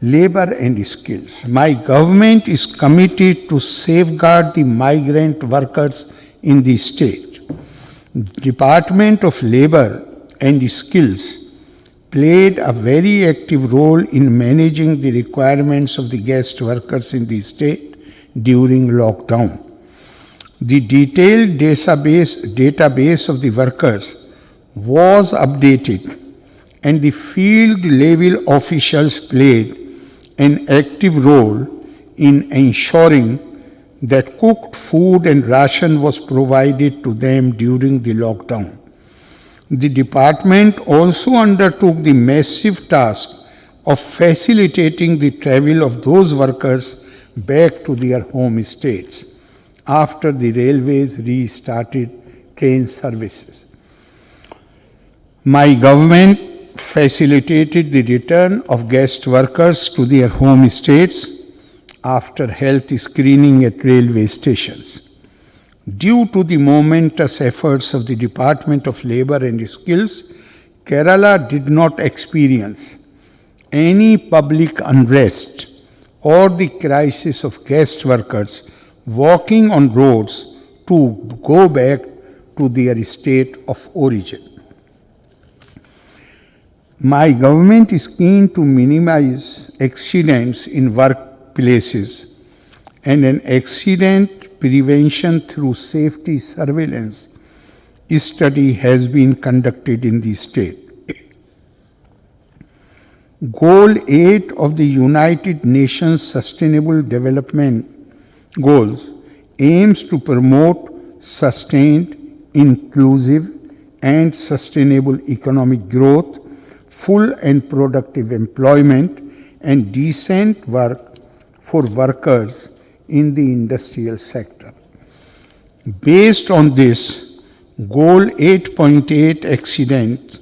labor and skills. My government is committed to safeguard the migrant workers in the state. Department of Labor and Skills played a very active role in managing the requirements of the guest workers in the state during lockdown. The detailed database of the workers was updated, and the field level officials played an active role in ensuring that cooked food and ration was provided to them during the lockdown. The department also undertook the massive task of facilitating the travel of those workers back to their home states after the railways restarted train services. My government facilitated the return of guest workers to their home states after health screening at railway stations. Due to the momentous efforts of the Department of Labor and Skills, Kerala did not experience any public unrest or the crisis of guest workers walking on roads to go back to their state of origin. My government is keen to minimize accidents in workplaces, and an accident prevention through safety surveillance study has been conducted in the state. Goal 8 of the United Nations Sustainable Development Goals aims to promote sustained, inclusive, and sustainable economic growth, full and productive employment, and decent work for workers in the industrial sector. Based on this, Goal 8.8 accident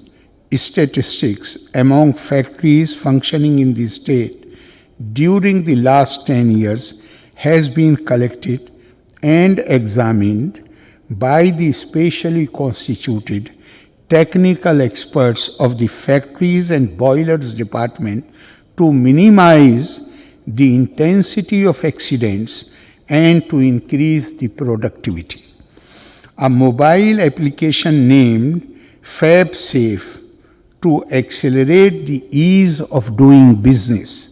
statistics among factories functioning in the state during the last 10 years has been collected and examined by the specially constituted technical experts of the Factories and Boilers Department to minimize the intensity of accidents and to increase the productivity. A mobile application named FabSafe to accelerate the ease of doing business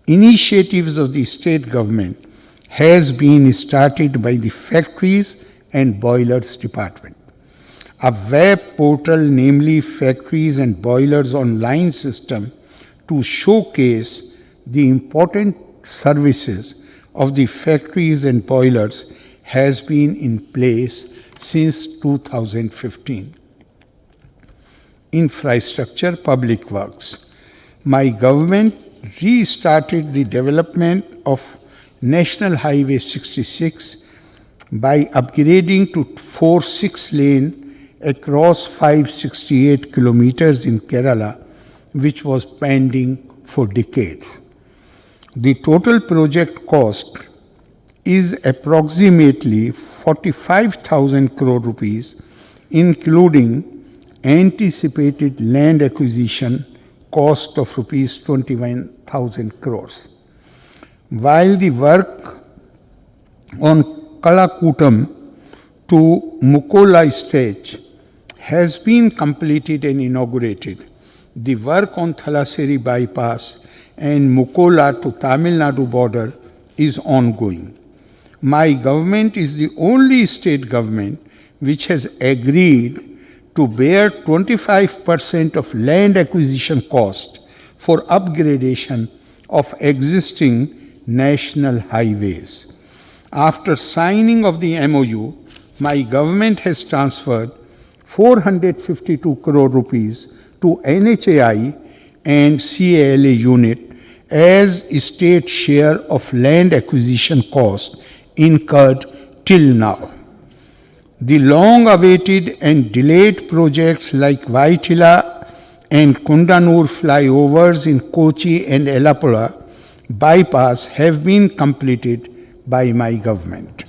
initiatives of the state government has been started by the Factories and Boilers Department. A web portal, namely Factories and Boilers Online System, to showcase the important services of the factories and boilers has been in place since 2015. Infrastructure, public works. My government restarted the development of National Highway 66 by upgrading to 4/6 lane across 568 kilometers in Kerala, which was pending for decades. The total project cost is approximately 45,000 crore rupees, including anticipated land acquisition cost of rupees 21,000 crores. While the work on Kalakutam to Mukola stretch has been completed and inaugurated, the work on Thalassery bypass and Mukola to Tamil Nadu border is ongoing. My government is the only state government which has agreed to bear 25% of land acquisition cost for upgradation of existing national highways. After signing of the MOU, my government has transferred 452 crore rupees to NHAI and CALA unit as state share of land acquisition cost incurred till now. The long-awaited and delayed projects like Vaitila and Kundanur flyovers in Kochi and Elapula bypass have been completed by my government.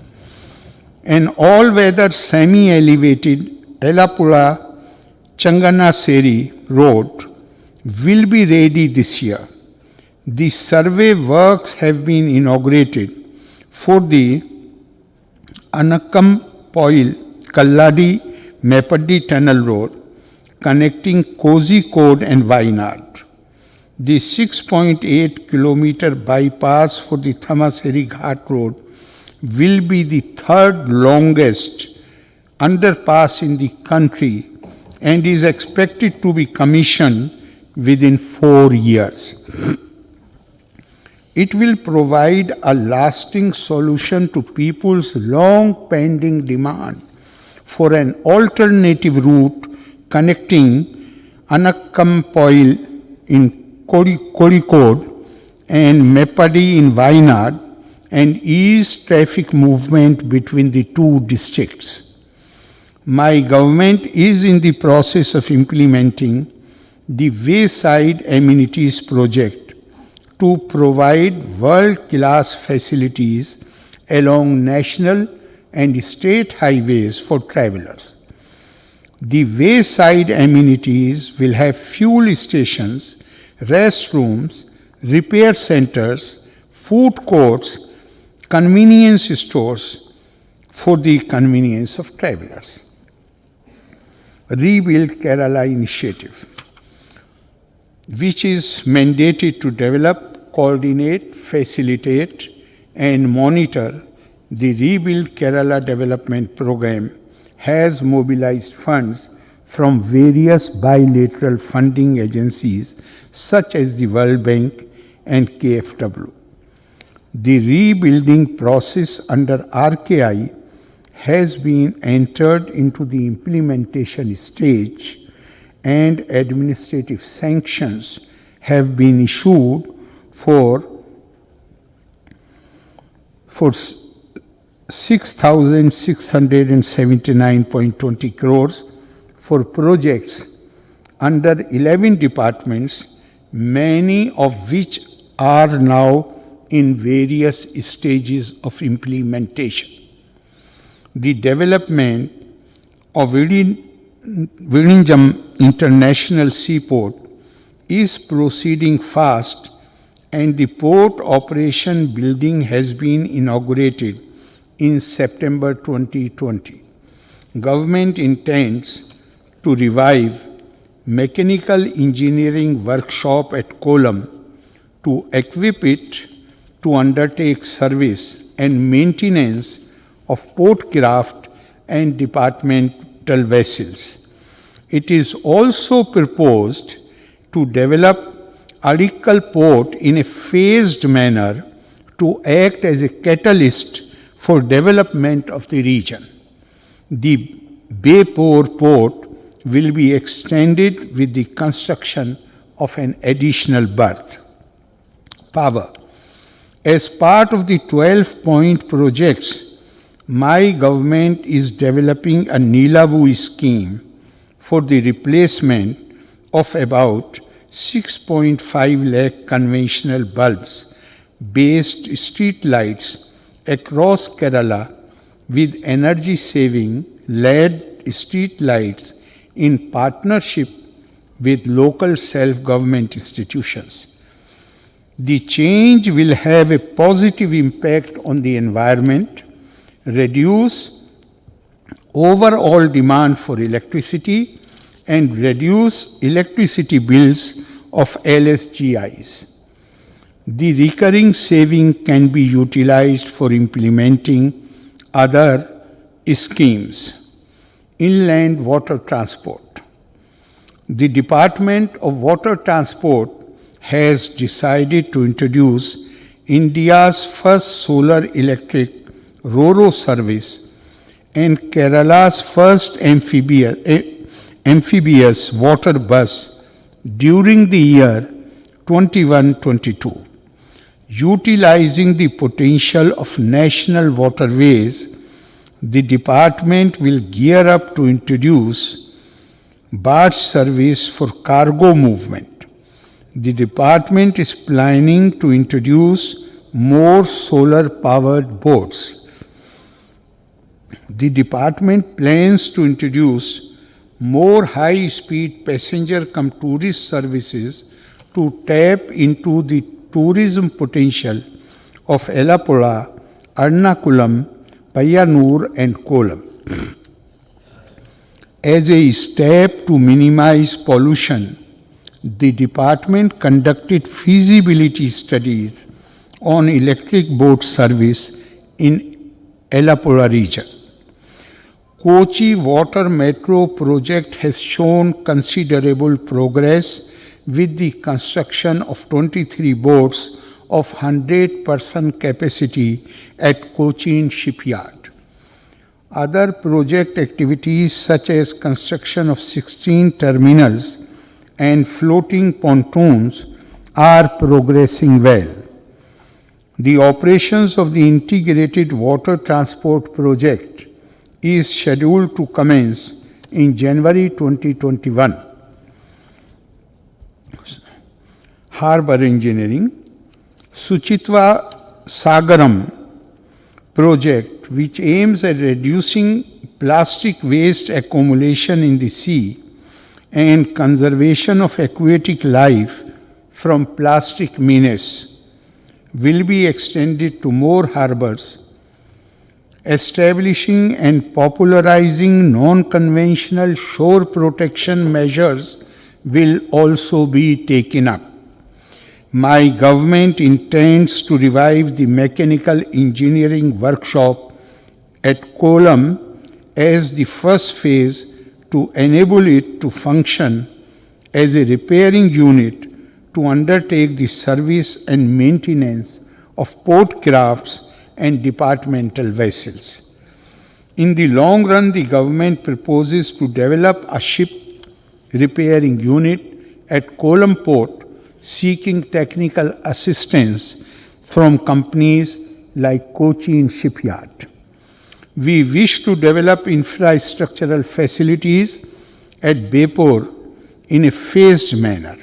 An all-weather semi-elevated Elapula-Changanassery road will be ready this year. The survey works have been inaugurated for the Anakkampoil-Kalladi-Mepadi Tunnel Road connecting Kozhikode and Wayanad. The 6.8 kilometer bypass for the Thamassery Ghat Road will be the third longest underpass in the country and is expected to be commissioned within 4 years. It will provide a lasting solution to people's long pending demand for an alternative route connecting Anakkampoil in Kozhikode and Mepadi in Wayanad and ease traffic movement between the two districts. My government is in the process of implementing the Wayside Amenities Project to provide world-class facilities along national and state highways for travelers. The Wayside Amenities will have fuel stations, restrooms, repair centers, food courts, convenience stores for the convenience of travelers. Rebuild Kerala initiative, which is mandated to develop, coordinate, facilitate, and monitor the Rebuild Kerala development program, has mobilized funds from various bilateral funding agencies such as the World Bank and KfW. The rebuilding process under RKI has been entered into the implementation stage and administrative sanctions have been issued for 6,679.20 crores for projects under 11 departments, many of which are now in various stages of implementation. The development of Vizhinjam International Seaport is proceeding fast and the port operation building has been inaugurated in September 2020. Government intends to revive mechanical engineering workshop at Kollam to equip it to undertake service and maintenance of port craft and departmental vessels. It is also proposed to develop Adikal Port in a phased manner to act as a catalyst for development of the region. The Bepur Port will be extended with the construction of an additional berth. Power. As part of the 12-point projects, my government is developing a Nilavu scheme for the replacement of about 6.5 lakh conventional bulbs-based street lights across Kerala with energy-saving LED street lights in partnership with local self-government institutions. The change will have a positive impact on the environment, reduce overall demand for electricity, and reduce electricity bills of LSGIs. The recurring saving can be utilized for implementing other schemes. Inland water transport. The Department of Water Transport has decided to introduce India's first solar electric RoRo service and Kerala's first amphibious water bus during the year 21-22. Utilizing the potential of national waterways, the department will gear up to introduce barge service for cargo movement. The department is planning to introduce more solar-powered boats. The department plans to introduce more high-speed passenger cum tourist services to tap into the tourism potential of Ellapula, Ernakulam, Payyanur and Kolam. As a step to minimize pollution, the department conducted feasibility studies on electric boat service in Ellapula region. Kochi Water Metro project has shown considerable progress with the construction of 23 boats of 100-person capacity at Cochin shipyard. Other project activities such as construction of 16 terminals and floating pontoons are progressing well. The operations of the integrated water transport project is scheduled to commence in January 2021. Harbour engineering, Suchitwa Sagaram project, which aims at reducing plastic waste accumulation in the sea and conservation of aquatic life from plastic menace, will be extended to more harbors. Establishing and popularizing non-conventional shore protection measures will also be taken up. My government intends to revive the mechanical engineering workshop at Kolam as the first phase to enable it to function as a repairing unit to undertake the service and maintenance of port crafts and departmental vessels. In the long run, the government proposes to develop a ship repairing unit at Kolam Port, seeking technical assistance from companies like Cochin Shipyard. We wish to develop infrastructural facilities at Bepur in a phased manner.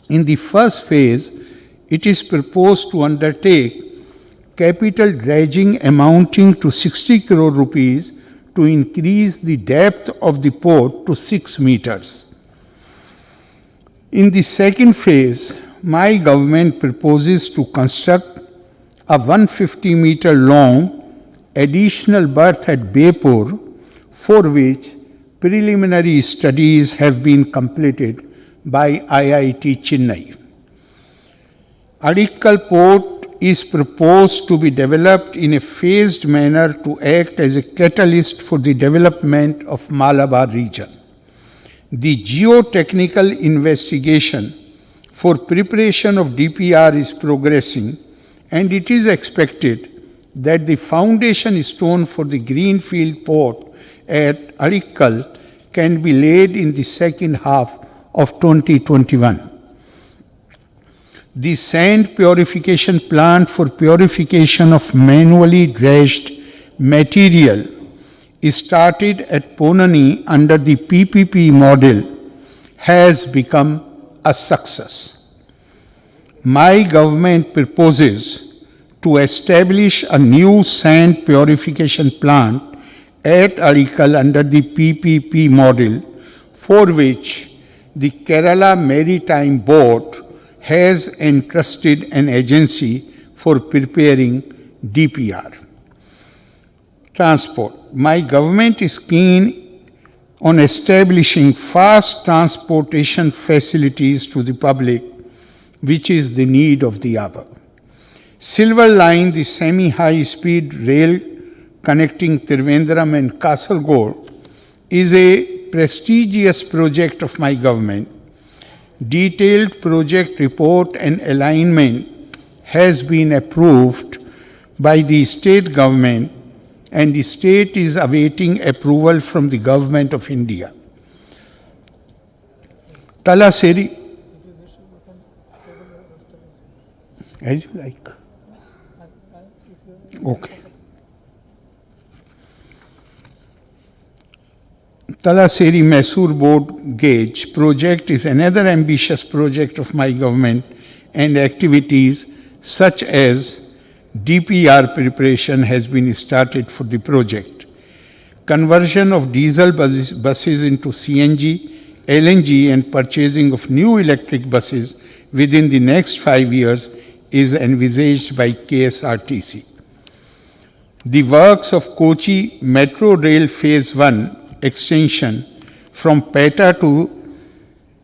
In the first phase, it is proposed to undertake capital dredging amounting to 60 crore rupees to increase the depth of the port to 6 meters. In the second phase, my government proposes to construct a 150-meter long additional berth at Bepur, for which preliminary studies have been completed by IIT Chennai. Adikkal Port is proposed to be developed in a phased manner to act as a catalyst for the development of Malabar region. The geotechnical investigation for preparation of DPR is progressing, and it is expected that the foundation stone for the greenfield port at Adikkal can be laid in the second half of 2021. The sand purification plant for purification of manually dredged material started at Ponani under the PPP model has become a success. My government proposes to establish a new sand purification plant at Adikkal under the PPP model, for which the Kerala Maritime Board has entrusted an agency for preparing DPR. Transport. My government is keen on establishing fast transportation facilities to the public, which is the need of the hour. Silver Line, the semi-high-speed rail connecting Trivandrum and Kasaragod, is a prestigious project of my government. Detailed project report and alignment has been approved by the state government, and the state is awaiting approval from the Government of India. Talaseri, as you like. Okay. Talaseri Mysore Board Gauge project is another ambitious project of my government, and activities such as DPR preparation has been started for the project. Conversion of diesel buses into CNG, LNG and purchasing of new electric buses within the next 5 years is envisaged by KSRTC. The works of Kochi Metro Rail Phase 1 extension from Peta to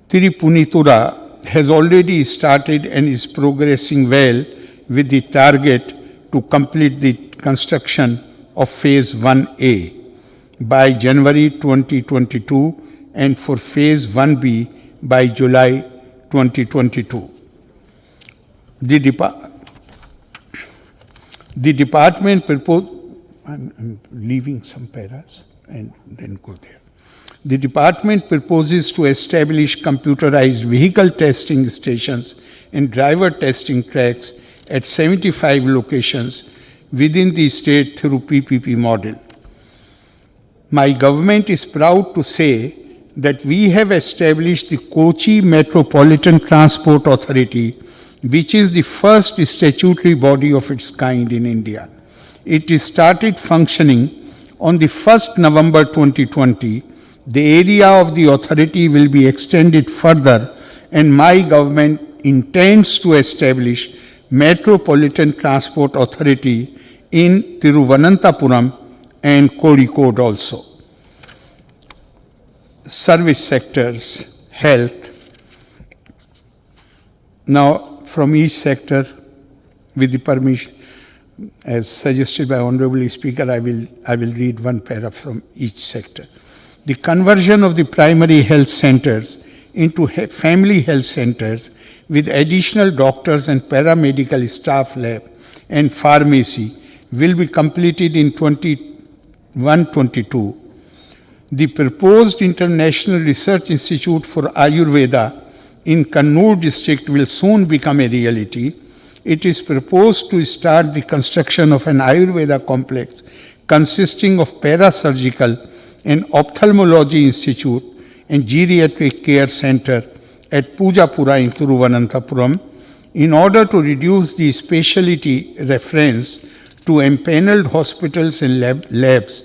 Tirupunitura has already started and is progressing well, with the target to complete the construction of Phase 1A by January 2022 and for Phase 1B by July 2022. The department proposed, I'm leaving some paras and then go there. The department proposes to establish computerized vehicle testing stations and driver testing tracks at 75 locations within the state through PPP model. My government is proud to say that we have established the Kochi Metropolitan Transport Authority, which is the first statutory body of its kind in India. It started functioning on the 1st November 2020. The area of the authority will be extended further, and my government intends to establish Metropolitan Transport Authority in Thiruvananthapuram and Kozhikode also. Service sectors, health. Now, from each sector, with the permission, as suggested by Honorable Speaker, I will read one para from each sector. The conversion of the primary health centers into family health centers with additional doctors and paramedical staff lab and pharmacy will be completed in 21-22. The proposed International Research Institute for Ayurveda in Kannur district will soon become a reality. It is proposed to start the construction of an Ayurveda complex consisting of parasurgical and ophthalmology institute and geriatric care center at Pujapura in Thiruvananthapuram in order to reduce the specialty reference to empaneled hospitals and labs.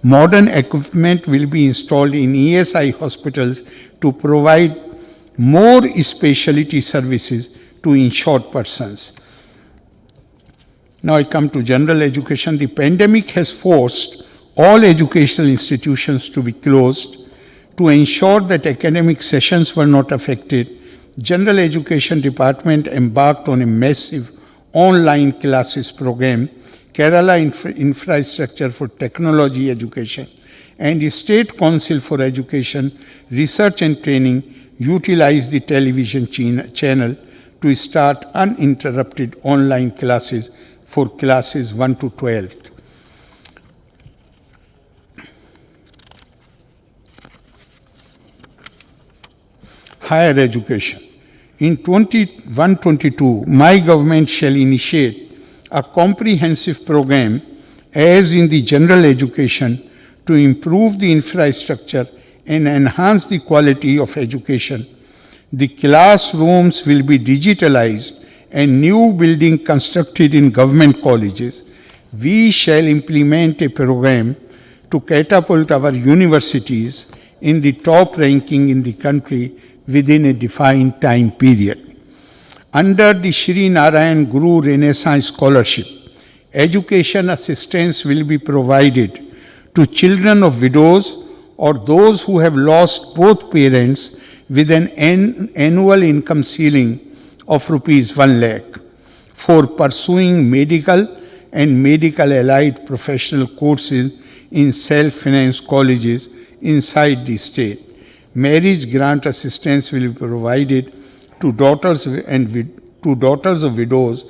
Modern equipment will be installed in ESI hospitals to provide more specialty services to insured persons. Now I come to general education. The pandemic has forced all educational institutions to be closed. To ensure that academic sessions were not affected, General Education Department embarked on a massive online classes program, Kerala Infrastructure for Technology Education, and the State Council for Education, Research and Training utilized the television channel to start uninterrupted online classes for classes 1 to 12. Higher education. In 21-22, my government shall initiate a comprehensive program, as in the general education, to improve the infrastructure and enhance the quality of education. The classrooms will be digitalized and new building constructed in government colleges. We shall implement a program to catapult our universities in the top ranking in the country within a defined time period. Under the Shri Narayan Guru Renaissance Scholarship, education assistance will be provided to children of widows or those who have lost both parents with an annual income ceiling of rupees 1 lakh for pursuing medical and medical allied professional courses in self-financed colleges inside the state. Marriage grant assistance will be provided to daughters of widows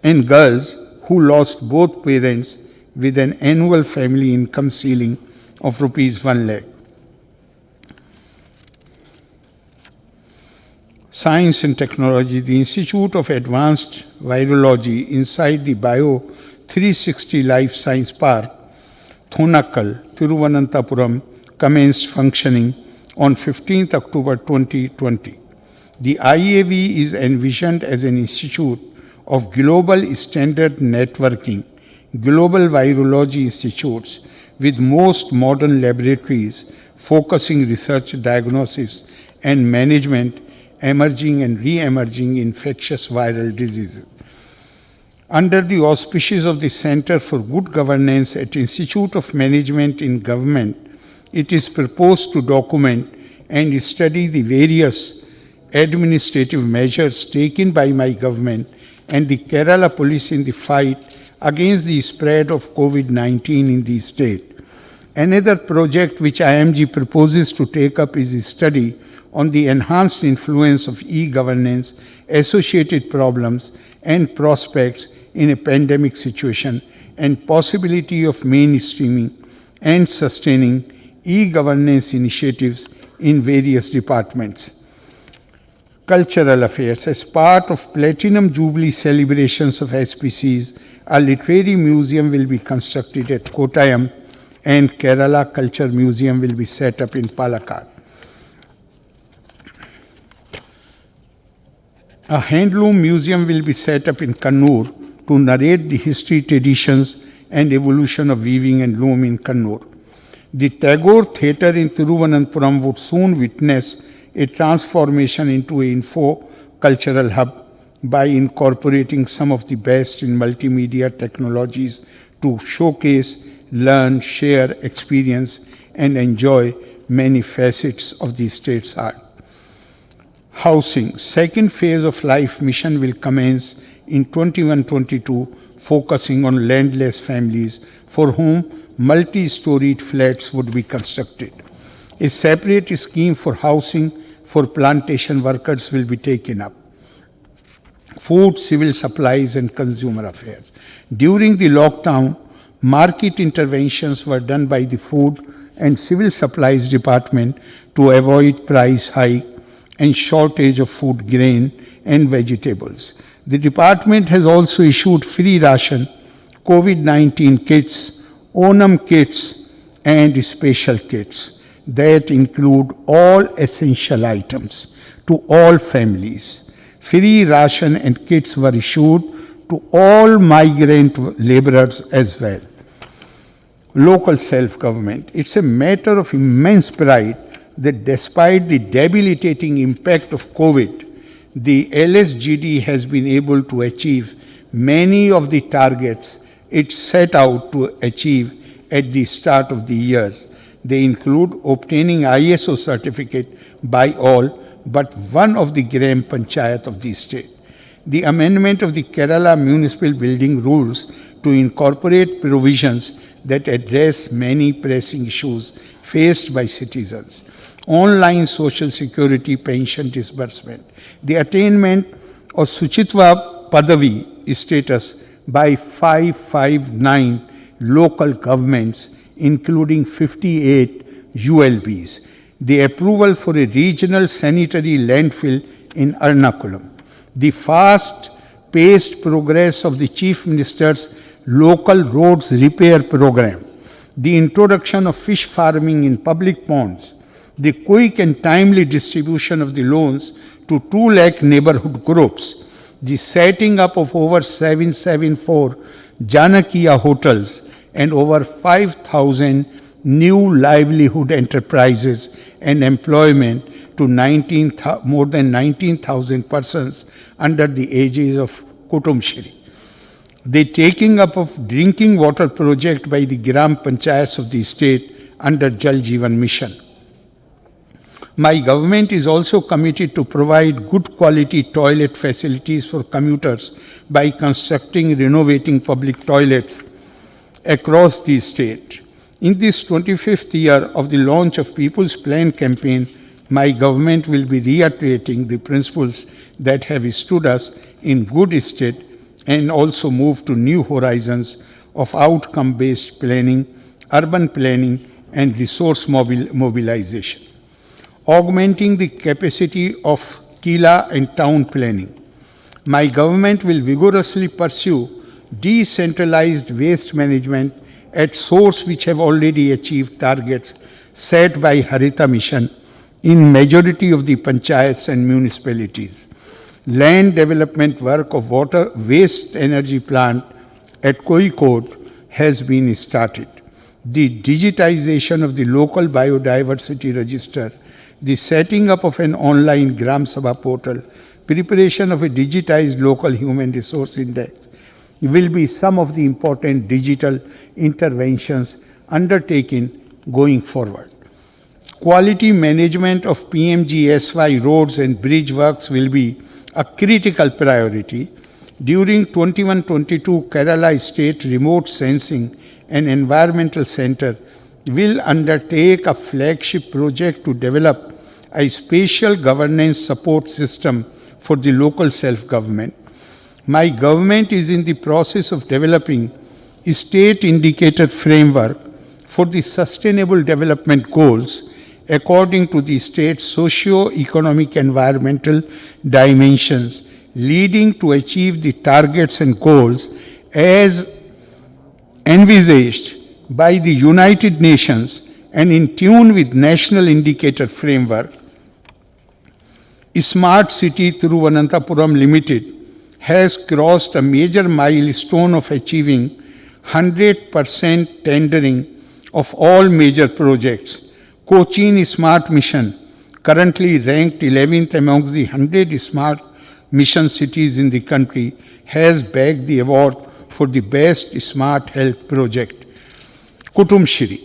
and girls who lost both parents with an annual family income ceiling of rupees 1 lakh. Science and Technology. The Institute of Advanced Virology inside the Bio 360 Life Science Park, Thonakkal, Thiruvananthapuram, commenced functioning on 15th October 2020. The IAV is envisioned as an institute of global standard networking, global virology institutes with most modern laboratories focusing research, diagnosis, and management emerging and re-emerging infectious viral diseases. Under the auspices of the Center for Good Governance at Institute of Management in Government, it is proposed to document and study the various administrative measures taken by my government and the Kerala police in the fight against the spread of COVID-19 in the state. Another project which IMG proposes to take up is a study on the enhanced influence of e-governance, associated problems and prospects in a pandemic situation, and possibility of mainstreaming and sustaining e-governance initiatives in various departments. Cultural affairs. As part of Platinum Jubilee celebrations of SPCs, a literary museum will be constructed at Kottayam and Kerala Culture Museum will be set up in Palakkad. A handloom museum will be set up in Kannur to narrate the history, traditions and evolution of weaving and loom in Kannur. The Tagore Theatre in Thiruvananthapuram would soon witness a transformation into an info-cultural hub by incorporating some of the best in multimedia technologies to showcase, learn, share, experience and enjoy many facets of the state's art. Housing. Second phase of Life Mission will commence in 21-22, focusing on landless families for whom multi-storied flats would be constructed. A separate scheme for housing for plantation workers will be taken up. Food, civil supplies and consumer affairs. During the lockdown, market interventions were done by the Food and Civil Supplies Department to avoid price hike and shortage of food grain and vegetables. The department has also issued free ration, COVID-19 kits, Onam kits and special kits that include all essential items to all families. Free ration and kits were issued to all migrant laborers as well. Local self-government. It's a matter of immense pride that despite the debilitating impact of COVID, the LSGD has been able to achieve many of the targets it set out to achieve at the start of the years. They include obtaining ISO certificate by all but one of the Gram Panchayat of the state. The amendment of the Kerala Municipal Building Rules to incorporate provisions that address many pressing issues faced by citizens. Online Social Security pension disbursement. The attainment of Suchitva Padavi status by 559 local governments, including 58 ULBs. The approval for a regional sanitary landfill in Ernakulam. The fast-paced progress of the Chief Minister's local roads repair program. The introduction of fish farming in public ponds. The quick and timely distribution of the loans to 2 lakh neighborhood groups. The setting up of over 774 Janakiya hotels and over 5,000 new livelihood enterprises and employment to more than 19,000 persons under the aegis of Kutumshri. The taking up of drinking water project by the Gram Panchayats of the state under Jal Jeevan Mission. My government is also committed to provide good quality toilet facilities for commuters by constructing, renovating public toilets across the state. In this 25th year of the launch of People's Plan campaign, my government will be reiterating the principles that have stood us in good stead and also move to new horizons of outcome-based planning, urban planning and resource mobilization. Augmenting the capacity of Kila and town planning. My government will vigorously pursue decentralized waste management at source which have already achieved targets set by Harita Mission in majority of the panchayats and municipalities. Land development work of water waste energy plant at Kozhikode has been started. The digitization of the local biodiversity register, the setting up of an online Gram Sabha portal, preparation of a digitized local human resource index will be some of the important digital interventions undertaken going forward. Quality management of PMGSY roads and bridge works will be a critical priority. During 21-22, Kerala State Remote Sensing and Environmental Center will undertake a flagship project to develop a spatial governance support system for the local self-government. My government is in the process of developing a state-indicated framework for the sustainable development goals according to the state's socio-economic environmental dimensions, leading to achieve the targets and goals as envisaged by the United Nations and in tune with National Indicator Framework. Smart City Thiruvananthapuram Limited has crossed a major milestone of achieving 100% tendering of all major projects. Cochin Smart Mission, currently ranked 11th amongst the 100 smart mission cities in the country, has bagged the award for the best smart health project. Kutumshri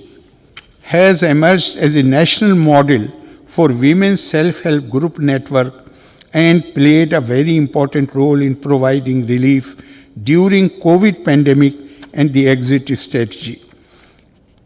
has emerged as a national model for women's self-help group network and played a very important role in providing relief during COVID pandemic and the exit strategy.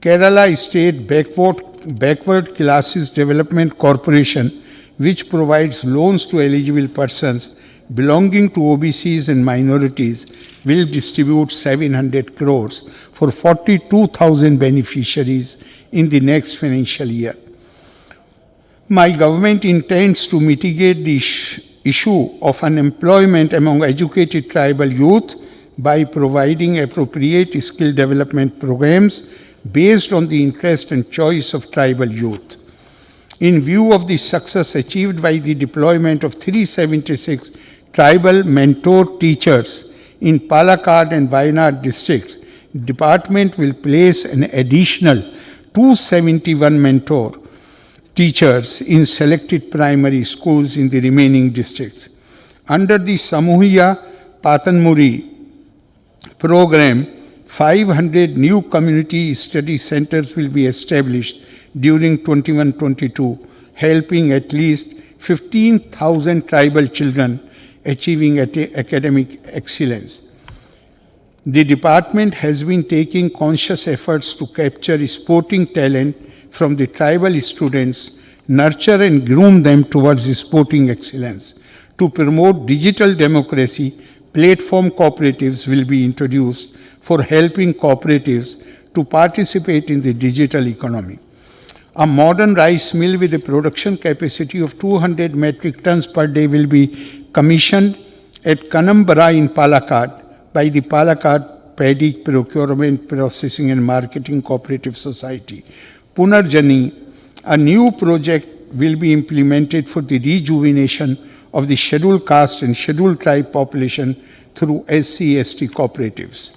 Kerala State Backward Classes Development Corporation, which provides loans to eligible persons belonging to OBCs and minorities, will distribute 700 crores for 42,000 beneficiaries in the next financial year. My government intends to mitigate the issue of unemployment among educated tribal youth by providing appropriate skill development programs based on the interest and choice of tribal youth. In view of the success achieved by the deployment of 376 tribal mentor teachers in Palakkad and Wayanad districts, the department will place an additional 271 mentor teachers in selected primary schools in the remaining districts. Under the Samuhiya Patanmuri program, 500 new community study centers will be established during 21-22, helping at least 15,000 tribal children achieving academic excellence. The department has been taking conscious efforts to capture sporting talent from the tribal students, nurture and groom them towards sporting excellence. To promote digital democracy, platform cooperatives will be introduced for helping cooperatives to participate in the digital economy. A modern rice mill with a production capacity of 200 metric tons per day will be commissioned at Kanambara in Palakkad by the Palakkad Paddy Procurement, Processing and Marketing Cooperative Society. Punarjani, a new project will be implemented for the rejuvenation of the scheduled caste and scheduled tribe population through SC/ST cooperatives.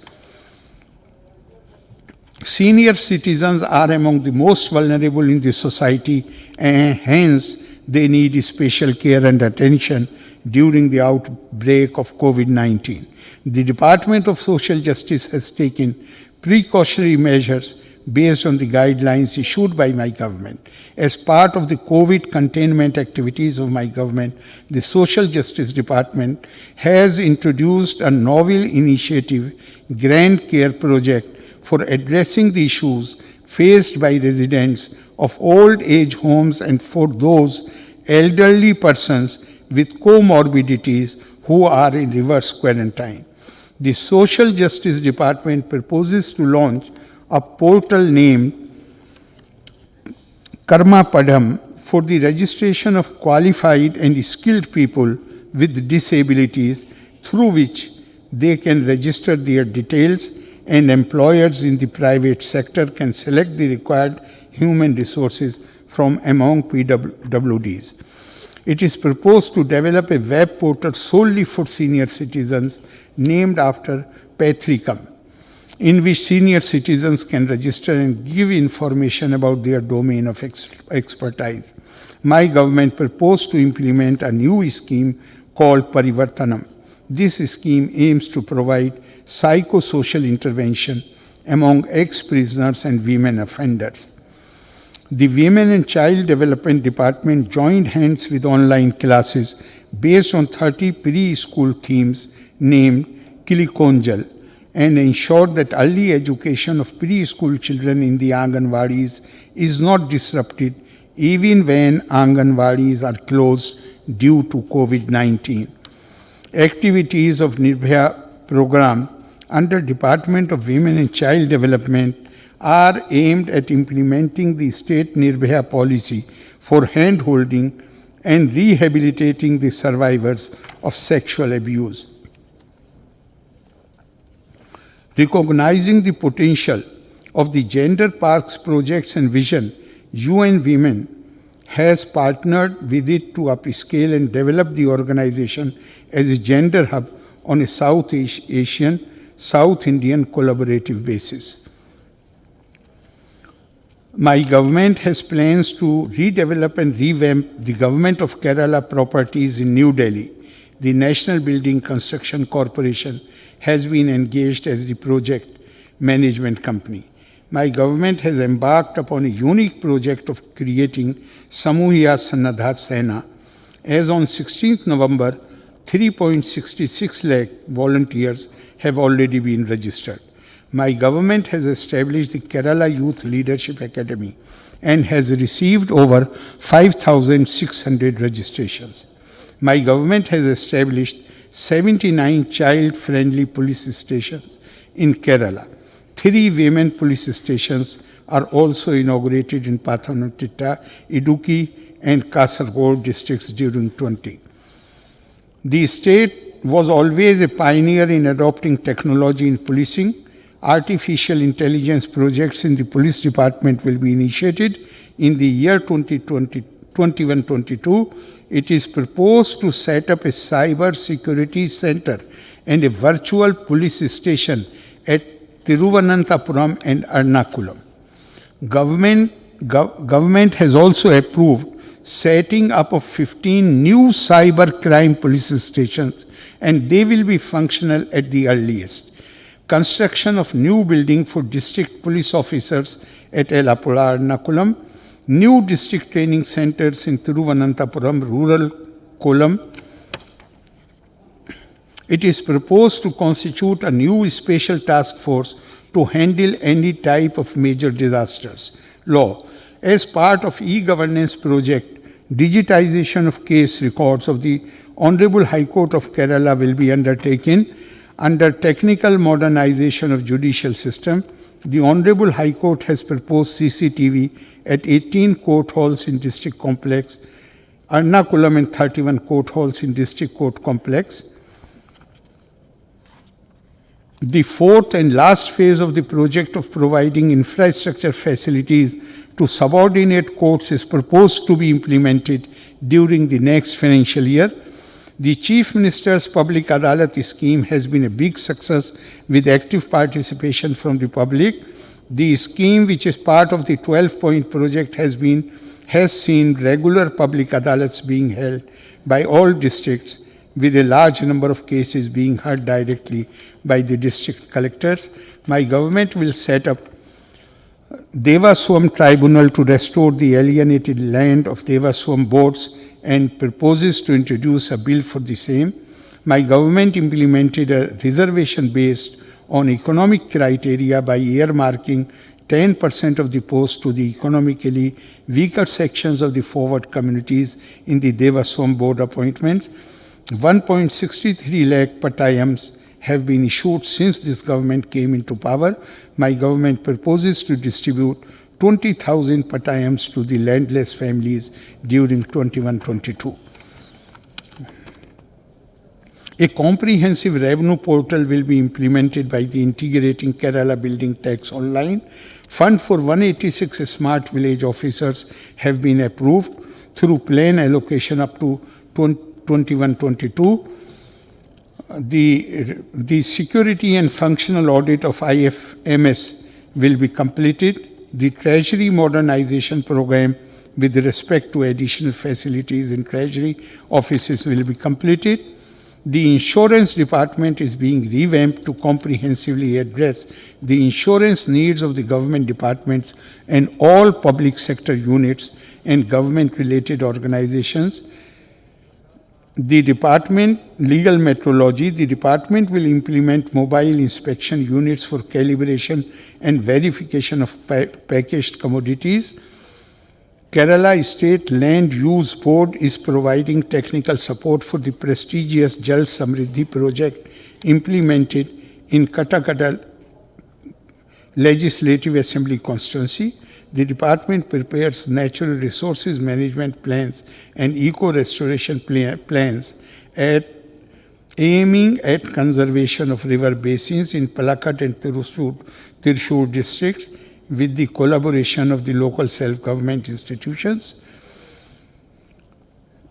Senior citizens are among the most vulnerable in the society and hence they need special care and attention during the outbreak of COVID-19. The Department of Social Justice has taken precautionary measures based on the guidelines issued by my government. As part of the COVID containment activities of my government, the Social Justice Department has introduced a novel initiative, Grand Care Project, for addressing the issues faced by residents of old age homes and for those elderly persons with comorbidities who are in reverse quarantine. The Social Justice Department proposes to launch a portal named Karma Padam for the registration of qualified and skilled people with disabilities, through which they can register their details and employers in the private sector can select the required human resources from among PWDs. It is proposed to develop a web portal solely for senior citizens named after Patricum. in which senior citizens can register and give information about their domain of expertise. My government proposed to implement a new scheme called Parivartanam. This scheme aims to provide psychosocial intervention among ex-prisoners and women offenders. The Women and Child Development Department joined hands with online classes based on 30 preschool themes named Kilikonjal and ensured that early education of preschool children in the Anganwadis is not disrupted even when Anganwadis are closed due to COVID-19. Activities of Nirbhaya program under Department of Women and Child Development are aimed at implementing the state Nirbhaya policy for hand-holding and rehabilitating the survivors of sexual abuse. Recognizing the potential of the gender parks projects and vision, UN Women has partnered with it to upscale and develop the organization as a gender hub on a South Asian, South Indian collaborative basis. My government has plans to redevelop and revamp the Government of Kerala properties in New Delhi. The National Building Construction Corporation has been engaged as the project management company. My government has embarked upon a unique project of creating Samuhiya Sannadha Sena. As on 16th November, 3.66 lakh volunteers have already been registered. My government has established the Kerala Youth Leadership Academy and has received over 5,600 registrations. My government has established 79 child-friendly police stations in Kerala. 3 women police stations are also inaugurated in Pathanamthitta, Idukki and Kasaragod districts during 20. The state was always a pioneer in adopting technology in policing. Artificial intelligence projects in the police department will be initiated in the year 2021-22. It is proposed to set up a cyber security center and a virtual police station at Thiruvananthapuram and Ernakulam. Government has also approved setting up of 15 new cyber crime police stations, and they will be functional at the earliest. Construction of new building for district police officers at Elapula, Ernakulam, new district training centers in Thiruvananthapuram, rural Kollam. It is proposed to constitute a new special task force to handle any type of major disasters. Law. As part of e-governance project, digitization of case records of the Honorable High Court of Kerala will be undertaken. Under technical modernization of judicial system, the Honorable High Court has proposed CCTV at 18 court halls in district complex, Ernakulam and 31 court halls in district court complex. The fourth and last phase of the project of providing infrastructure facilities to subordinate courts is proposed to be implemented during the next financial year. The Chief Minister's Public Adalat scheme has been a big success with active participation from the public. The scheme, which is part of the 12-point project, has seen regular public adalats being held by all districts, with a large number of cases being heard directly by the district collectors. My government will set up Devaswam Tribunal to restore the alienated land of Devaswam boards and proposes to introduce a bill for the same. My government implemented a reservation based on economic criteria by earmarking 10% of the post to the economically weaker sections of the forward communities in the Devaswam board appointments. 1.63 lakh patayams have been issued since this government came into power. My government proposes to distribute 20,000 patayams to the landless families during 21-22. A comprehensive revenue portal will be implemented by the Integrating Kerala Building Tax Online. Fund for 186 smart village officers have been approved through plan allocation up to 21-22. The security and functional audit of IFMS will be completed. The Treasury modernization program with respect to additional facilities in Treasury offices will be completed. The insurance department is being revamped to comprehensively address the insurance needs of the government departments and all public sector units and government-related organizations. The department, legal metrology, the department will implement mobile inspection units for calibration and verification of packaged commodities. Kerala State Land Use Board is providing technical support for the prestigious Jal Samriddhi project implemented in Katakata Legislative Assembly constituency. The department prepares natural resources management plans and eco-restoration plans aiming at conservation of river basins in Palakkad and Thrissur districts with the collaboration of the local self-government institutions.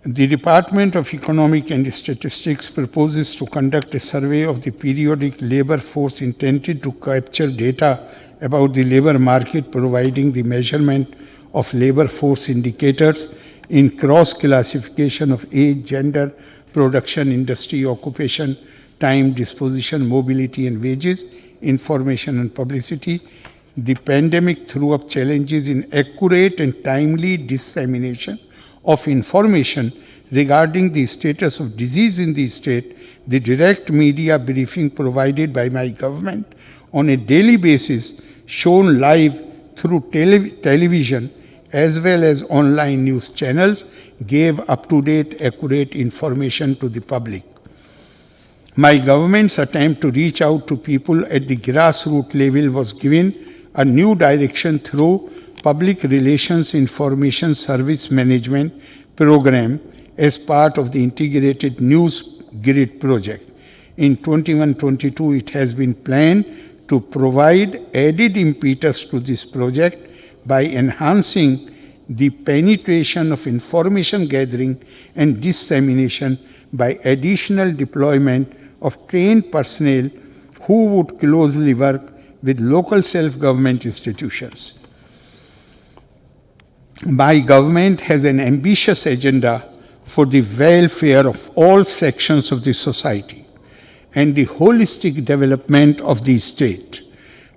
The Department of Economic and Statistics proposes to conduct a survey of the periodic labor force intended to capture data about the labor market, providing the measurement of labor force indicators in cross-classification of age, gender, production, industry, occupation, time, disposition, mobility and wages, information and publicity. The pandemic threw up challenges in accurate and timely dissemination of information regarding the status of disease in the state. The direct media briefing provided by my government on a daily basis, shown live through television as well as online news channels, gave up-to-date, accurate information to the public. My government's attempt to reach out to people at the grassroots level was given a new direction through Public Relations Information Service Management Program as part of the Integrated News Grid project. In 21-22, it has been planned to provide added impetus to this project by enhancing the penetration of information gathering and dissemination by additional deployment of trained personnel who would closely work with local self-government institutions. My government has an ambitious agenda for the welfare of all sections of the society and the holistic development of the state.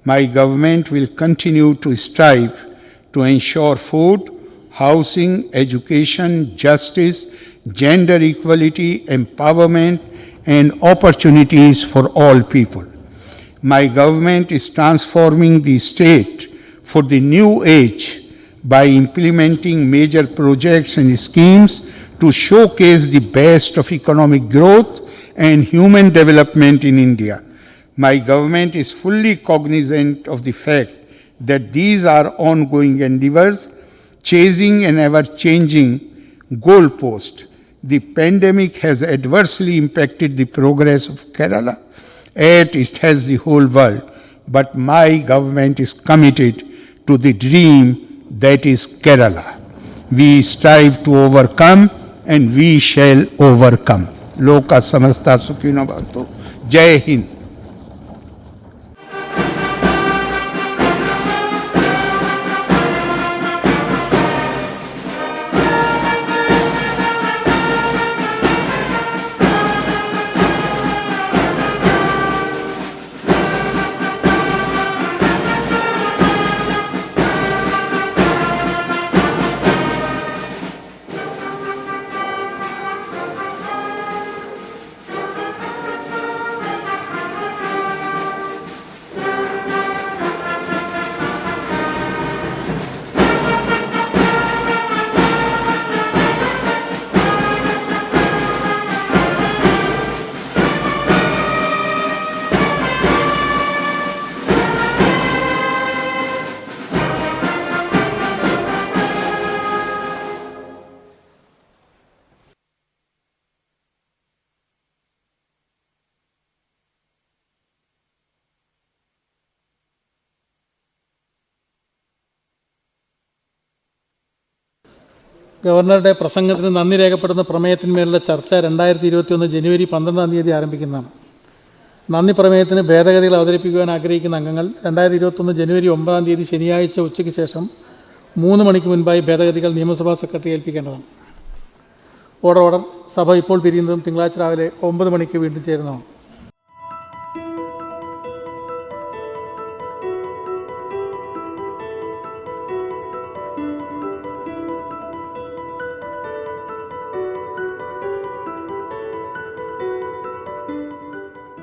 My government will continue to strive to ensure food, housing, education, justice, gender equality, empowerment, and opportunities for all people. My government is transforming the state for the new age by implementing major projects and schemes to showcase the best of economic growth and human development in India. My government is fully cognizant of the fact that these are ongoing endeavors, chasing an ever-changing goalpost. The pandemic has adversely impacted the progress of Kerala, as it has the whole world. But my government is committed to the dream that is Kerala. We strive to overcome and we shall overcome. Loka samasta sukhino bhavantu. Jai Hind. ഗവർണറുടെ പ്രസംഗത്തിന് നന്ദി രേഖപ്പെടുന്ന പ്രമേയത്തിന്മേലുള്ള ചർച്ച 2021 ജനുവരി 12-ാം തീയതി ആരംഭിക്കുന്നതാണ്. നന്ദി പ്രമേയത്തിന് ഭേദഗതികൾ അവതരിപ്പിക്കുവാൻ ആഗ്രഹിക്കുന്ന അംഗങ്ങൾ 2021 ജനുവരി 9-ാം തീയതി ശനിയാഴ്ച ഉച്ചയ്ക്ക് ശേഷം 3 മണിക്ക് മുൻപായി ഭേദഗതികൾ നിയമസഭാ സെക്രട്ടറി ഏൽപ്പിക്കേണ്ടതാണ്. ഓർഡർ. സഭ ഇപ്പോൾ പിരിയുന്നതും തിങ്കളാഴ്ച രാവിലെ 9 മണിക്ക് വീണ്ടും ചേരുന്നതാണ്.